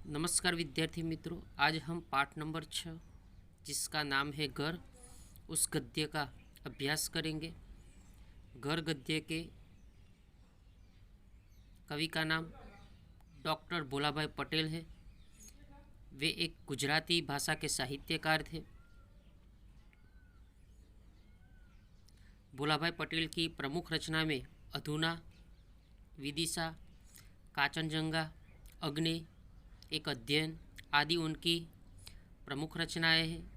नमस्कार विद्यार्थी मित्रों, आज हम पाठ नंबर 6 जिसका नाम है घर, उस गद्य का अभ्यास करेंगे। घर गद्य के कवि का नाम डॉक्टर भोलाभाई पटेल है। वे एक गुजराती भाषा के साहित्यकार थे। भोलाभाई पटेल की प्रमुख रचना में अधूना, विदिशा, कांचनजंगा, अग्नि, एक अध्ययन आदि उनकी प्रमुख रचनाएं हैं।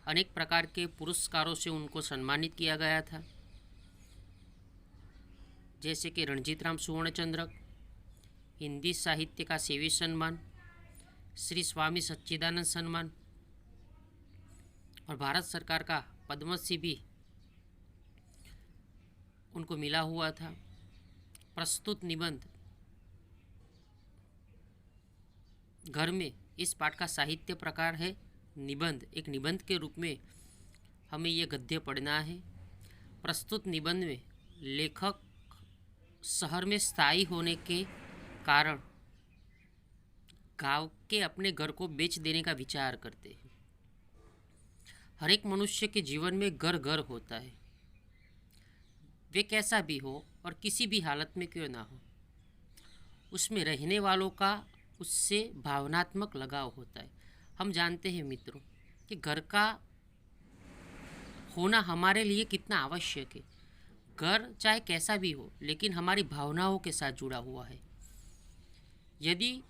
अनेक प्रकार के पुरस्कारों से उनको सम्मानित किया गया था, जैसे कि रणजीत राम सुवर्ण चंद्रक, हिंदी साहित्य का सेवी सम्मान, श्री स्वामी सच्चिदानंद सम्मान और भारत सरकार का पद्मश्री भी उनको मिला हुआ था। प्रस्तुत निबंध घर में इस पाठ का साहित्य प्रकार है निबंध। एक निबंध के रूप में हमें ये गद्य पढ़ना है। प्रस्तुत निबंध में लेखक शहर में स्थायी होने के कारण गांव के अपने घर को बेच देने का विचार करते हैं। हर एक मनुष्य के जीवन में घर घर होता है, वे कैसा भी हो और किसी भी हालत में क्यों ना हो, उसमें रहने वालों का उससे भावनात्मक लगाव होता है। हम जानते हैं मित्रों कि घर का होना हमारे लिए कितना आवश्यक है। घर चाहे कैसा भी हो, लेकिन हमारी भावनाओं के साथ जुड़ा हुआ है। यदि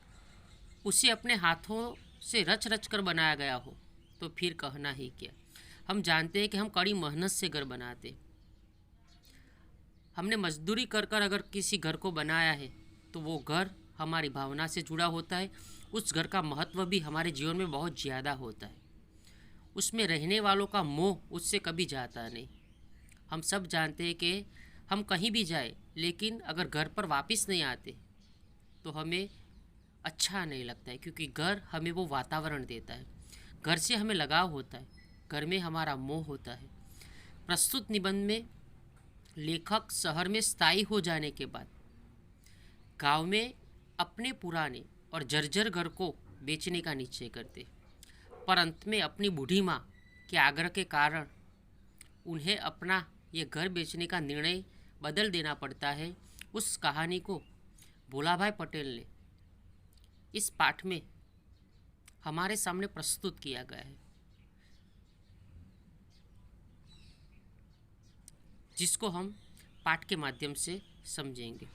उसे अपने हाथों से रच रच कर बनाया गया हो तो फिर कहना ही क्या। हम जानते हैं कि हम कड़ी मेहनत से घर बनाते, हमने मजदूरी कर कर अगर किसी घर को बनाया है तो वो घर हमारी भावना से जुड़ा होता है। उस घर का महत्व भी हमारे जीवन में बहुत ज़्यादा होता है। उसमें रहने वालों का मोह उससे कभी जाता नहीं। हम सब जानते हैं कि हम कहीं भी जाए, लेकिन अगर घर पर वापस नहीं आते तो हमें अच्छा नहीं लगता है, क्योंकि घर हमें वो वातावरण देता है। घर से हमें लगाव होता है, घर में हमारा मोह होता है। प्रस्तुत निबंध में लेखक शहर में स्थायी हो जाने के बाद गांव में अपने पुराने और जर्जर घर को बेचने का निश्चय करते, पर अंत में अपनी बूढ़ी माँ के आग्रह के कारण उन्हें अपना ये घर बेचने का निर्णय बदल देना पड़ता है। उस कहानी को भोलाभाई पटेल ने इस पाठ में हमारे सामने प्रस्तुत किया गया है, जिसको हम पाठ के माध्यम से समझेंगे।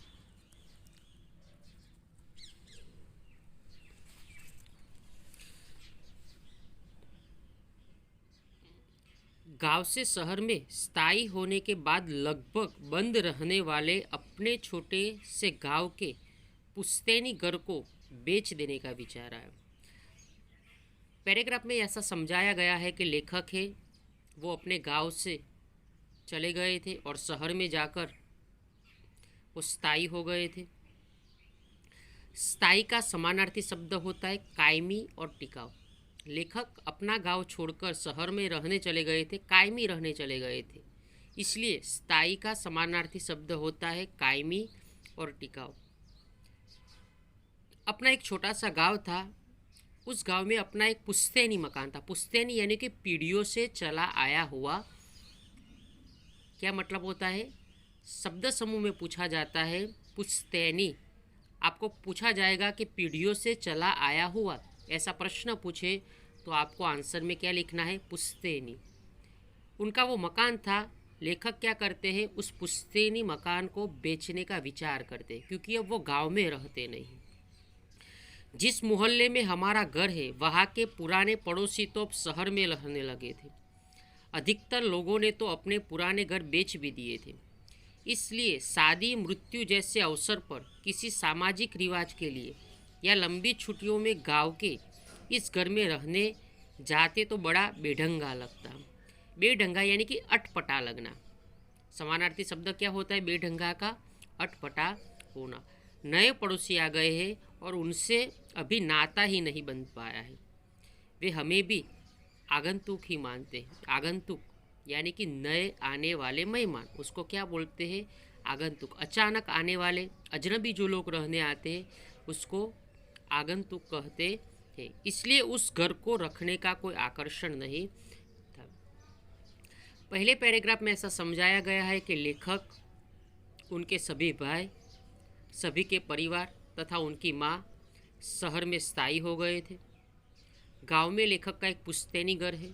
गांव से शहर में स्थायी होने के बाद लगभग बंद रहने वाले अपने छोटे से गांव के पुश्तैनी घर को बेच देने का विचार आया। पैराग्राफ में ऐसा समझाया गया है कि लेखक है वो अपने गांव से चले गए थे और शहर में जाकर वो स्थायी हो गए थे। स्थायी का समानार्थी शब्द होता है कायमी और टिकाऊ। लेखक अपना गांव छोड़कर शहर में रहने चले गए थे, कायमी रहने चले गए थे, इसलिए स्थायी का समानार्थी शब्द होता है कायमी और टिकाऊ। अपना एक छोटा सा गांव था, उस गांव में अपना एक पुश्तैनी मकान था। पुश्तैनी यानी कि पीढ़ियों से चला आया हुआ। क्या मतलब होता है? शब्द समूह में पूछा जाता है पुश्तैनी। आपको पूछा जाएगा कि पीढ़ियों से चला आया हुआ, ऐसा प्रश्न पूछे तो आपको आंसर में क्या लिखना है? पुश्तैनी। उनका वो मकान था। लेखक क्या करते हैं? उस पुश्तैनी मकान को बेचने का विचार करते हैं, क्योंकि अब वो गांव में रहते नहीं। जिस मोहल्ले में हमारा घर है वहाँ के पुराने पड़ोसी तो अब शहर में रहने लगे थे। अधिकतर लोगों ने तो अपने पुराने घर बेच भी दिए थे। इसलिए शादी, मृत्यु जैसे अवसर पर, किसी सामाजिक रिवाज के लिए या लंबी छुट्टियों में गांव के इस घर में रहने जाते तो बड़ा बेढंगा लगता। बेढंगा यानी कि अटपटा लगना। समानार्थी शब्द क्या होता है बेढंगा का? अटपटा होना। नए पड़ोसी आ गए हैं और उनसे अभी नाता ही नहीं बन पाया है। वे हमें भी आगंतुक ही मानते हैं। आगंतुक यानी कि नए आने वाले मेहमान, उसको क्या बोलते हैं? आगंतुक। अचानक आने वाले अजनबी जो लोग रहने आते हैं उसको आगंतुक कहते हैं, इसलिए उस घर को रखने का कोई आकर्षण नहीं था। पहले पैराग्राफ में ऐसा समझाया गया है कि लेखक, उनके सभी भाई, सभी के परिवार तथा उनकी माँ शहर में स्थायी हो गए थे। गांव में लेखक का एक पुश्तैनी घर है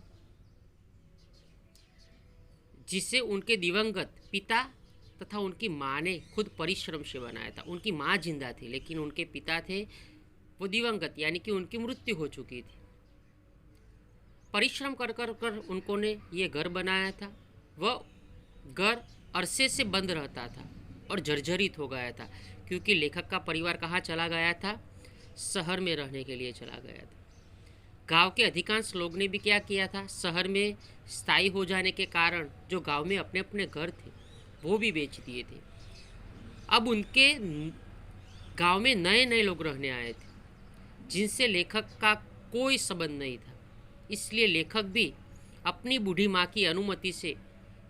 जिसे उनके दिवंगत पिता तथा उनकी माँ ने खुद परिश्रम से बनाया था। उनकी माँ जिंदा थी लेकिन उनके पिता थे वो दिवंगत, यानी कि उनकी मृत्यु हो चुकी थी। परिश्रम कर कर कर उनको ने ये घर बनाया था। वह घर अरसे से बंद रहता था और जर्जरित हो गया था, क्योंकि लेखक का परिवार कहाँ चला गया था? शहर में रहने के लिए चला गया था। गांव के अधिकांश लोग ने भी क्या किया था? शहर में स्थायी हो जाने के कारण जो गांव में अपने अपने घर थे वो भी बेच दिए थे। अब उनके गांव में नए नए लोग रहने आए थे जिनसे लेखक का कोई संबंध नहीं था। इसलिए लेखक भी अपनी बूढ़ी माँ की अनुमति से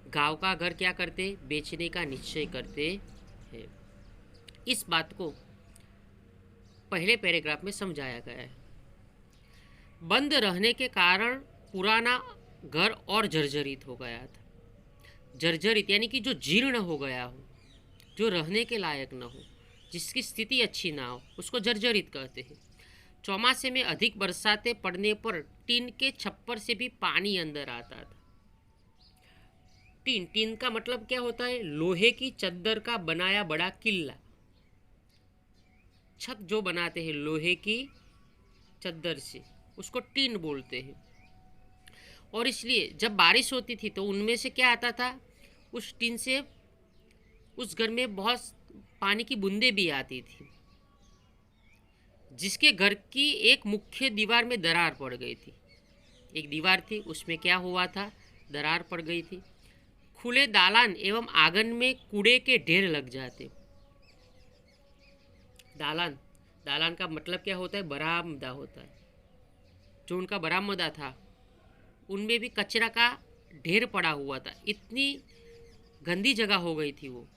गांव का घर क्या करते? बेचने का निश्चय करते हैं। इस बात को पहले पैराग्राफ में समझाया गया है। बंद रहने के कारण पुराना घर और जर्जरित हो गया था। जर्जरित यानी कि जो जीर्ण हो गया हो, जो रहने के लायक न हो, जिसकी स्थिति अच्छी ना हो, उसको जर्जरित कहते हैं। चौमासे में अधिक बरसातें पड़ने पर टीन के छप्पर से भी पानी अंदर आता था। टीन का मतलब क्या होता है? लोहे की चद्दर का बनाया बड़ा किला। छत जो बनाते हैं लोहे की चद्दर से, उसको टीन बोलते हैं। और इसलिए जब बारिश होती थी तो उनमें से क्या आता था? उस टीन से उस घर में बहुत पानी की बूंदें भी आती थी, जिसके घर की एक मुख्य दीवार में दरार पड़ गई थी। एक दीवार थी, उसमें क्या हुआ था? दरार पड़ गई थी। खुले दालान एवं आंगन में कूड़े के ढेर लग जाते। दालान का मतलब क्या होता है? बरामदा होता है। जो उनका बरामदा था उनमें भी कचरा का ढेर पड़ा हुआ था। इतनी गंदी जगह हो गई थी वो,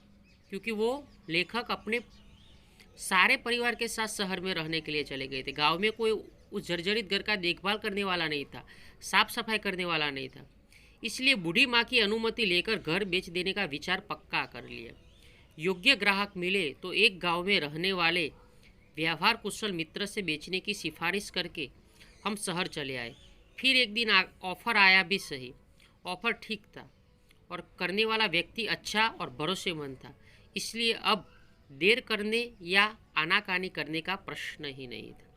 क्योंकि वो लेखक अपने सारे परिवार के साथ शहर में रहने के लिए चले गए थे। गांव में कोई उस जर्जरित घर का देखभाल करने वाला नहीं था, साफ सफाई करने वाला नहीं था। इसलिए बूढ़ी माँ की अनुमति लेकर घर बेच देने का विचार पक्का कर लिया। योग्य ग्राहक मिले तो एक गांव में रहने वाले व्यवहार कुशल मित्र से बेचने की सिफारिश करके हम शहर चले आए। फिर एक दिन ऑफर आया भी सही। ऑफर ठीक था और करने वाला व्यक्ति अच्छा और भरोसेमंद था, इसलिए अब देर करने या आनाकानी करने का प्रश्न ही नहीं था।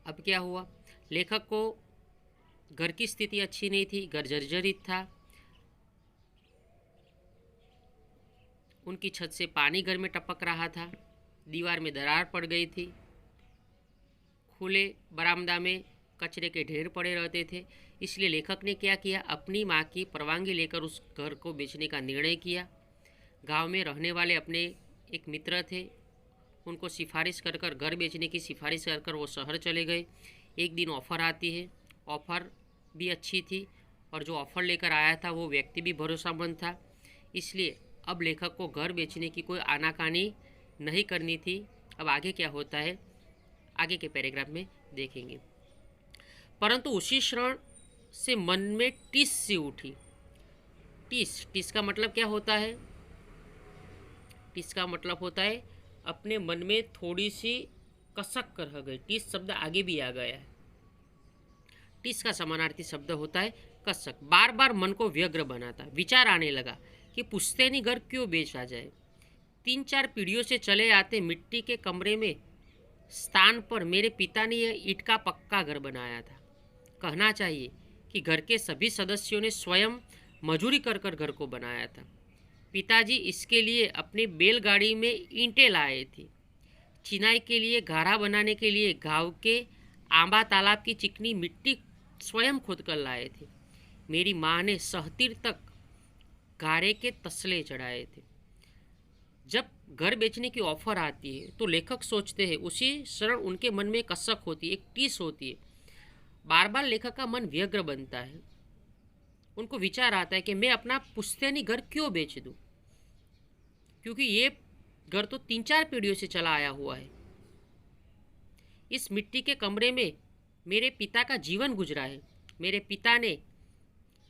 अब क्या हुआ? लेखक को घर की स्थिति अच्छी नहीं थी, घर जर्जरित था। उनकी छत से पानी घर में टपक रहा था, दीवार में दरार पड़ गई थी, खुले बरामदा में कचरे के ढेर पड़े रहते थे। इसलिए लेखक ने क्या किया? अपनी माँ की परवानगी लेकर उस घर को बेचने का निर्णय किया। गांव में रहने वाले अपने एक मित्र थे, उनको सिफारिश कर कर घर बेचने की सिफारिश कर कर वो शहर चले गए। एक दिन ऑफ़र आती है। ऑफ़र भी अच्छी थी और जो ऑफ़र लेकर आया था वो व्यक्ति भी भरोसेमंद था। इसलिए अब लेखक को घर बेचने की कोई आनाकानी नहीं करनी थी। अब आगे क्या होता है आगे के पैराग्राफ में देखेंगे। परंतु उसी क्षण से मन में टीस सी उठी। टीस का मतलब क्या होता है? टीस का मतलब होता है अपने मन में थोड़ी सी कसक कर रह गई। टीस शब्द आगे भी आ गया है। टीस का समानार्थी शब्द होता है कसक। बार बार मन को व्यग्र बनाता। विचार आने लगा कि पुश्तैनी घर क्यों बेचा जाए। 3-4 पीढ़ियों से चले आते मिट्टी के कमरे में स्थान पर मेरे पिता ने यह ईंट का पक्का घर बनाया था। कहना चाहिए कि घर के सभी सदस्यों ने स्वयं मजूरी कर कर घर को बनाया था। पिताजी इसके लिए अपनी बैलगाड़ी में ईंटें लाए थे। चिनाई के लिए घारा बनाने के लिए गांव के आंबा तालाब की चिकनी मिट्टी स्वयं खोद कर लाए थे। मेरी माँ ने सहतीर तक गारे के तसले चढ़ाए थे। जब घर बेचने की ऑफर आती है तो लेखक सोचते हैं, उसी क्षण उनके मन में कसक होती है, एक टीस होती है। बार बार लेखक का मन व्यग्र बनता है। उनको विचार आता है कि मैं अपना पुश्तैनी घर क्यों बेच दूं, क्योंकि ये घर तो 3-4 पीढ़ियों से चला आया हुआ है। इस मिट्टी के कमरे में मेरे पिता का जीवन गुजरा है। मेरे पिता ने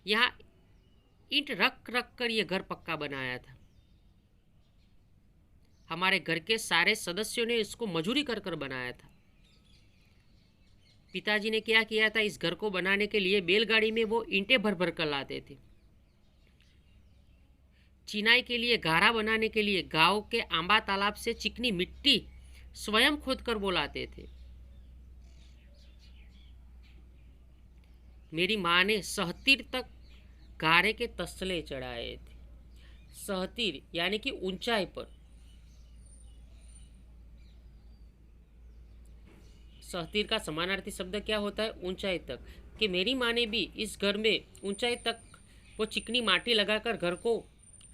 यहाँ ईंट रख रख कर ये घर पक्का बनाया था। हमारे घर के सारे सदस्यों ने इसको मजूरी कर कर बनाया था। पिताजी ने क्या किया था, इस घर को बनाने के लिए बैलगाड़ी में वो ईंटें भर भर कर लाते थे। चिनाई के लिए, गारा बनाने के लिए गांव के आंबा तालाब से चिकनी मिट्टी स्वयं खोद कर वो लाते थे। मेरी माँ ने सहतीर तक गारे के तसले चढ़ाए थे। सहतीर यानी कि ऊंचाई पर। सहतीर का समानार्थी शब्द क्या होता है, ऊंचाई तक। कि मेरी माँ ने भी इस घर में ऊंचाई तक वो चिकनी माटी लगाकर घर को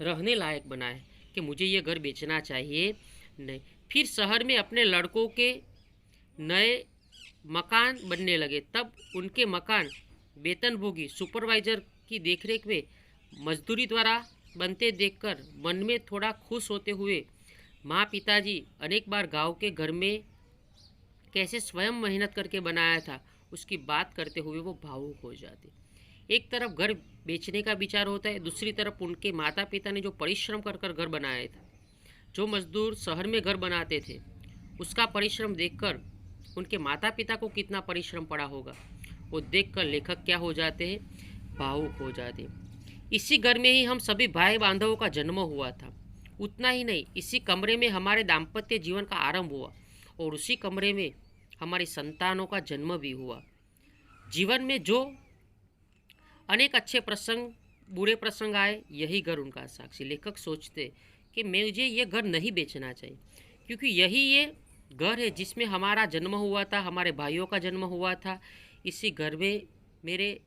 रहने लायक बनाया है कि मुझे ये घर बेचना चाहिए नहीं। फिर शहर में अपने लड़कों के नए मकान बनने लगे। तब उनके मकान वेतनभोगी सुपरवाइजर की देखरेख में मजदूरी द्वारा बनते देखकर मन में थोड़ा खुश होते हुए माँ पिताजी अनेक बार गांव के घर में कैसे स्वयं मेहनत करके बनाया था उसकी बात करते हुए वो भावुक हो जाते। एक तरफ घर बेचने का विचार होता है, दूसरी तरफ उनके माता पिता ने जो परिश्रम कर कर घर बनाया था। जो मजदूर शहर में घर बनाते थे उसका परिश्रम देखकर उनके माता पिता को कितना परिश्रम पड़ा होगा, वो देखकर लेखक क्या हो जाते हैं, भावुक हो जाते। इसी घर में ही हम सभी भाई बांधवों का जन्म हुआ था। उतना ही नहीं, इसी कमरे में हमारे दाम्पत्य जीवन का आरंभ हुआ और उसी कमरे में हमारी संतानों का जन्म भी हुआ। जीवन में जो अनेक अच्छे प्रसंग, बुरे प्रसंग आए, यही घर उनका साक्षी। लेखक सोचते कि मुझे ये घर नहीं बेचना चाहिए, क्योंकि यही ये घर है जिसमें हमारा जन्म हुआ था, हमारे भाइयों का जन्म हुआ था। इसी घर में मेरे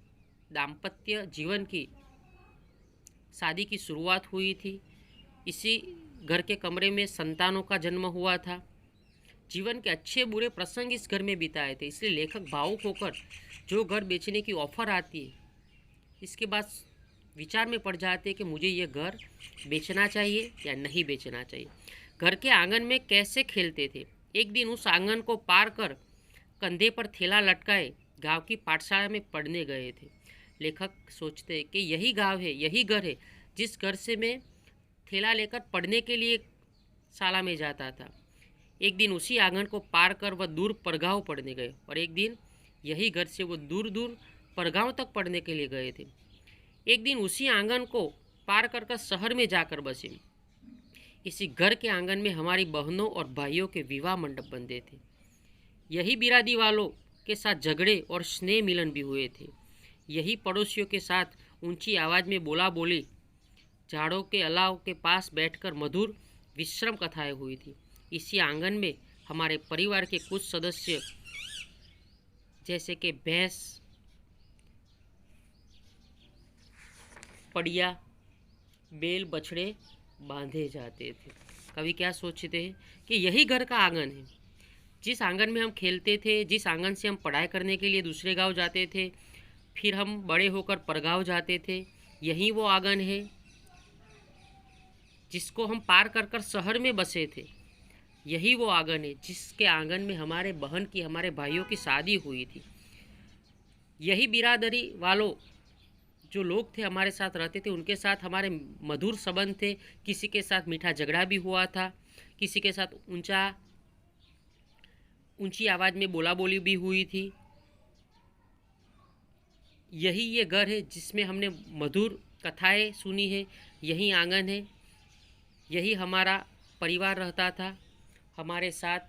दाम्पत्य जीवन की, शादी की शुरुआत हुई थी। इसी घर के कमरे में संतानों का जन्म हुआ था। जीवन के अच्छे बुरे प्रसंग इस घर में बिताए थे। इसलिए लेखक भावुक होकर जो घर बेचने की ऑफर आती है, इसके बाद विचार में पड़ जाते हैं कि मुझे ये घर बेचना चाहिए या नहीं बेचना चाहिए। घर के आंगन में कैसे खेलते थे। एक दिन उस आंगन को पार कर कंधे पर थैला लटकाए गांव की पाठशाला में पढ़ने गए थे। लेखक सोचते हैं कि यही गांव है, यही घर है जिस घर से मैं थैला लेकर पढ़ने के लिए शाला में जाता था। एक दिन उसी आंगन को पार कर वह दूर परगांव पढ़ने गए और एक दिन यही घर से वो दूर दूर परगांव तक पढ़ने के लिए गए थे। एक दिन उसी आंगन को पार कर शहर में जाकर बसे। इसी घर के आंगन में हमारी बहनों और भाइयों के विवाह मंडप बनते थे। यही बिरादी वालों के साथ झगड़े और स्नेह मिलन भी हुए थे। यही पड़ोसियों के साथ ऊंची आवाज़ में बोला बोली, झाड़ों के अलाव के पास बैठकर मधुर विश्राम कथाएं हुई थी। इसी आंगन में हमारे परिवार के कुछ सदस्य जैसे कि भैंस, पड़िया, बैल, बछड़े बांधे जाते थे। कवि क्या सोचते हैं कि यही घर का आंगन है, जिस आंगन में हम खेलते थे, जिस आंगन से हम पढ़ाई करने के लिए दूसरे गांव जाते थे, फिर हम बड़े होकर परगांव जाते थे। यही वो आंगन है जिसको हम पार कर कर शहर में बसे थे। यही वो आंगन है जिसके आंगन में हमारे बहन की, हमारे भाइयों की शादी हुई थी। यही बिरादरी वालों जो लोग थे हमारे साथ रहते थे, उनके साथ हमारे मधुर संबंध थे। किसी के साथ मीठा झगड़ा भी हुआ था, किसी के साथ ऊंची आवाज़ में बोला बोली भी हुई थी। यही ये घर है जिसमें हमने मधुर कथाएं सुनी है। यही आंगन है, यही हमारा परिवार रहता था। हमारे साथ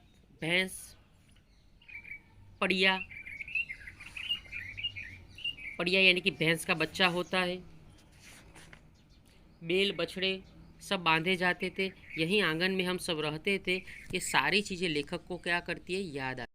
भैंस, पड़िया, पड़िया यानी कि भैंस का बच्चा होता है, बैल, बछड़े सब बांधे जाते थे। यही आंगन में हम सब रहते थे। ये सारी चीज़ें लेखक को क्या करती है, याद आती है।